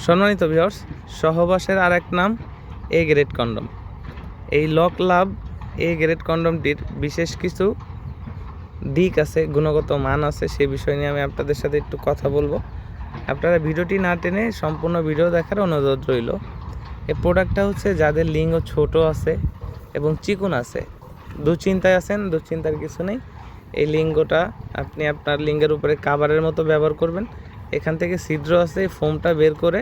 সম্মানিত ভিউয়ার্স, সহবাসের আর এক নাম এ গ্রেড কন্ডম। এই লক লাভ এ গ্রেড কন্ডমটির বিশেষ কিছু দিক আছে, গুণগত মান আছে, সে বিষয় নিয়ে আমি আপনাদের সাথে একটু কথা বলবো। আপনারা ভিডিওটি না টেনে সম্পূর্ণ ভিডিও দেখার অনুরোধ রইল। এই প্রোডাক্টটা হচ্ছে যাদের লিঙ্গ ছোট আছে এবং চিকন আছে, দুশ্চিন্তায় আছেন, দুশ্চিন্তার কিছু নেই। এই লিঙ্গটা আপনি আপনার লিঙ্গের উপরে কাভারের মতো ব্যবহার করবেন। এখান থেকে ছিদ্র আছে, ফোমটা বের করে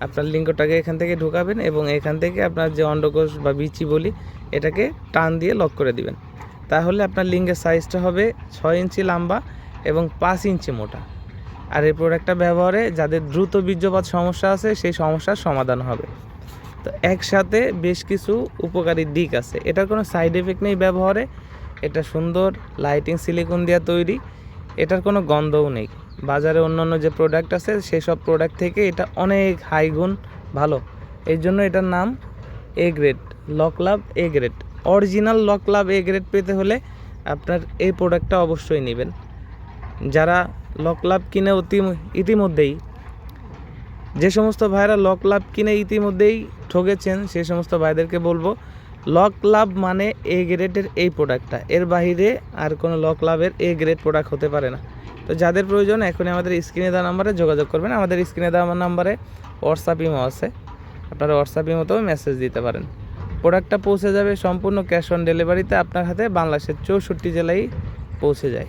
আপনার লিঙ্গটাকে এখান থেকে ঢোকাবেন এবং এখান থেকে আপনার যে অন্ডকোষ বা বিচি বলি এটাকে টান দিয়ে লক করে দিবেন। তাহলে আপনার লিঙ্গের সাইজটা হবে 6 ইঞ্চি লম্বা এবং 5 ইঞ্চি মোটা। আর এই প্রোডাক্টটা ব্যবহারে যাদের দ্রুত বীর্যপাত সমস্যা আছে সেই সমস্যার সমাধান হবে। তো একসাথে বেশ কিছু উপকারী দিক আছে। এটার কোনো সাইড এফেক্ট নেই ব্যবহারে। এটা সুন্দর লাইটিং সিলিকন দিয়ে তৈরি, এটার কোনো গন্ধও নেই। বাজারে অন্যান্য যে প্রোডাক্ট আছে সেই সব প্রোডাক্ট থেকে এটা অনেক হাই গুণ ভালো। এই জন্য এটার নাম A grade, lock love A grade. Original lock love A grade পেতে হলে আপনার এই প্রোডাক্টটা অবশ্যই নেবেন। যারা লক লাভ কিনে ইতিমধ্যেই যে সমস্ত ভাইরা লক লাভ কিনে ইতিমধ্যেই ঠকেছেন সেই সমস্ত ভাইদেরকে বলবো, লক লাভ মানে এ গ্রেডের এই প্রোডাক্টটা, এর বাইরে আর কোনো লক লাভের এ গ্রেড প্রোডাক্ট হতে পারে না। তো যাদের প্রয়োজন এখনই আমাদের স্ক্রিনে দেওয়া নাম্বারে যোগাযোগ করবেন। আমাদের স্ক্রিনে দেওয়া নাম্বারে হোয়াটসঅ্যাপ ইমো আছে, আপনারা হোয়াটসঅ্যাপ ইমোতেও মেসেজ দিতে পারেন। প্রোডাক্টটা পৌঁছে যাবে সম্পূর্ণ ক্যাশ অন ডেলিভারিতে আপনার হাতে। বাংলাদেশের 64 জেলায় পৌঁছে যায়।